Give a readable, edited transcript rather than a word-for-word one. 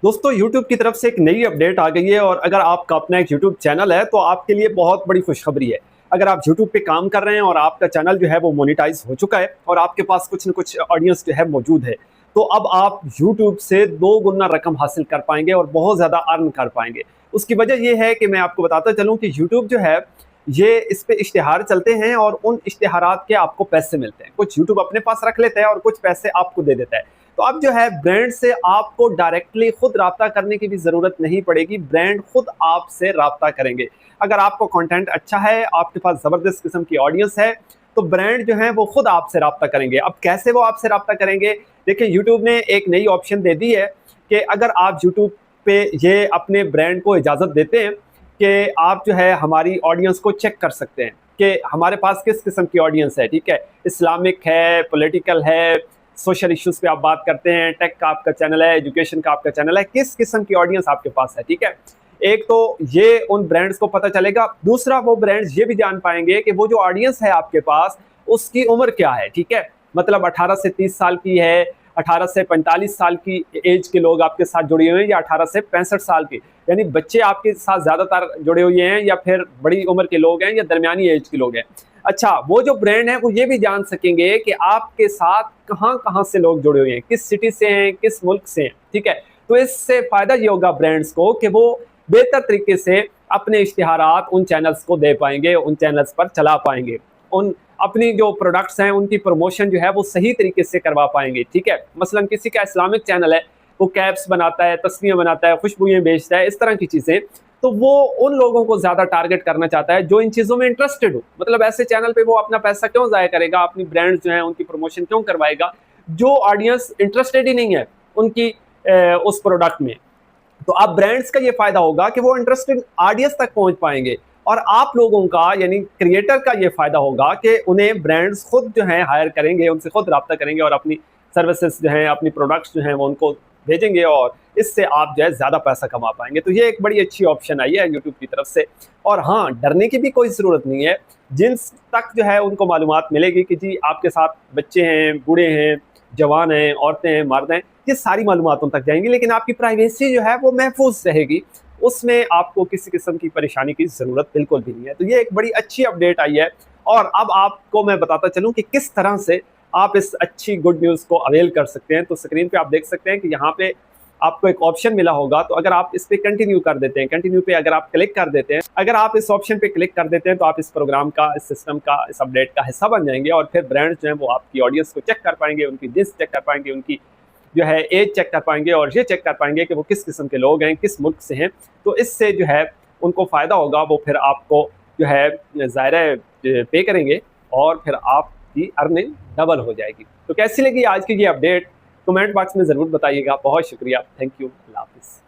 दोस्तों YouTube की तरफ से एक नई अपडेट आ गई है और अगर आपका अपना एक YouTube चैनल है तो आपके लिए बहुत बड़ी खुशखबरी है। अगर आप YouTube पे काम कर रहे हैं और आपका चैनल जो है वो मोनेटाइज हो चुका है और आपके पास कुछ न कुछ ऑडियंस जो है मौजूद है, तो अब आप YouTube से 2 गुना रकम हासिल कर पाएँगे और बहुत ज़्यादा अर्न कर पाएँगे। उसकी वजह ये है कि मैं आपको बताता चलूँ कि YouTube जो है, ये इस पे इश्तिहार चलते हैं और उन इश्तिहारात के आपको पैसे मिलते हैं। कुछ YouTube अपने पास रख लेता है और कुछ पैसे आपको दे देता है। तो अब जो है ब्रांड से आपको डायरेक्टली खुद राब्ता करने की भी ज़रूरत नहीं पड़ेगी, ब्रांड खुद आपसे राब्ता करेंगे। अगर आपको कंटेंट अच्छा है, आपके पास ज़बरदस्त किस्म की ऑडियंस है, तो ब्रांड जो है वो खुद आपसे राब्ता करेंगे। अब कैसे वो आपसे राब्ता करेंगे? देखिए यूट्यूब ने एक नई ऑप्शन दे दी है कि अगर आप यूट्यूब पे ये अपने ब्रांड को इजाज़त देते हैं कि आप जो है हमारी ऑडियंस को चेक कर सकते हैं कि हमारे पास किस किस्म की ऑडियंस है, ठीक है? इस्लामिक है, पॉलिटिकल है, सोशल इश्यूज़ पे आप बात करते हैं, टेक का आपका चैनल है, एजुकेशन का आपका चैनल है, किस किस्म की ऑडियंस आपके पास है, ठीक है? एक तो ये उन ब्रांड्स को पता चलेगा, दूसरा वो ब्रांड्स ये भी जान पाएँगे कि वो जो ऑडियंस है आपके पास, उसकी उम्र क्या है, ठीक है? मतलब 18 से 30 साल की है, 18 से 45 साल की एज के लोग आपके साथ जुड़े हुए हैं या 18 से 65 साल के, यानी बच्चे आपके साथ ज़्यादातर जुड़े हुए हैं या फिर बड़ी उम्र के लोग हैं या दरमियानी एज के लोग हैं। अच्छा, वो जो ब्रांड है वो ये भी जान सकेंगे कि आपके साथ कहाँ-कहाँ से लोग जुड़े हुए हैं, किस सिटी से हैं, किस मुल्क से हैं, ठीक है? तो इससे फ़ायदा ये होगा ब्रांड्स को कि वो बेहतर तरीके से अपने इश्तिहारात उन चैनल्स को दे पाएँगे, उन चैनल्स पर चला पाएँगे। उन अपनी जो प्रोडक्ट्स हैं, उनकी प्रमोशन जो है वो सही तरीके से करवा पाएँगे, ठीक है? मसलन किसी का इस्लामिक चैनल है, वो कैप्स बनाता है, तस्वीरें बनाता है, खुशबुएँ बेचता है, इस तरह की चीज़ें, तो वो उन लोगों को ज़्यादा टारगेट करना चाहता है जो इन चीज़ों में इंटरेस्टेड हो। मतलब ऐसे चैनल पे वो अपना पैसा क्यों ज़ाया करेगा, अपनी ब्रांड्स जो हैं उनकी प्रमोशन क्यों करवाएगा, जो ऑडियंस इंटरेस्टेड ही नहीं है उनकी उस प्रोडक्ट में। तो अब ब्रांड्स का ये फ़ायदा होगा कि वो इंटरेस्टेड ऑडियंस तक पहुँच पाएँगे और आप लोगों का यानी क्रिएटर का ये फ़ायदा होगा कि उन्हें ब्रांड्स खुद जो हैं हायर करेंगे, उनसे खुद राब्ता करेंगे और अपनी सर्विसेज़ जो हैं, अपनी प्रोडक्ट्स जो हैं वो उनको भेजेंगे और इससे आप जो है ज़्यादा पैसा कमा पाएँगे। तो ये एक बड़ी अच्छी ऑप्शन आई है यूट्यूब की तरफ से। और हाँ, डरने की भी कोई ज़रूरत नहीं है। जिन्स तक जो है उनको मालूमात मिलेगी कि जी आपके साथ बच्चे हैं, बूढ़े हैं, जवान हैं, औरतें हैं, मर्द हैं, ये सारी मालूमात उन तक जाएँगी, लेकिन आपकी प्राइवेसी जो है वो महफूज़ रहेगी। उसमें आपको किसी किस्म की परेशानी की ज़रूरत बिल्कुल भी नहीं है। तो ये एक बड़ी अच्छी अपडेट आई है और अब आपको मैं बताता चलूँ कि किस तरह से आप इस अच्छी गुड न्यूज़ को अवेल कर सकते हैं। तो स्क्रीन पे आप देख सकते हैं कि यहाँ पे आपको एक ऑप्शन मिला होगा, तो अगर आप इस पे कंटिन्यू कर देते हैं, कंटिन्यू पे अगर आप क्लिक कर देते हैं, अगर आप इस ऑप्शन पे क्लिक कर देते हैं, तो आप इस प्रोग्राम का, इस सिस्टम का, इस अपडेट का हिस्सा बन जाएँगे और फिर ब्रांड्स जो हैं वो आपकी ऑडियंस को चेक कर पाएँगे, उनकी जिन्स चेक कर पाएँगे, उनकी जो है एज चेक कर पाएँगे और ये चेक कर पाएँगे कि वो किस किस्म के लोग हैं, किस मुल्क से हैं। तो इससे जो है उनको फ़ायदा होगा, वो फिर आपको जो है ज़ाहिर है पे करेंगे और फिर आपकी अर्निंग डबल हो जाएगी। तो कैसी लगी आज की ये अपडेट? कमेंट बॉक्स में ज़रूर बताइएगा। बहुत शुक्रिया। Thank you. अल्लाह हाफ़िज़।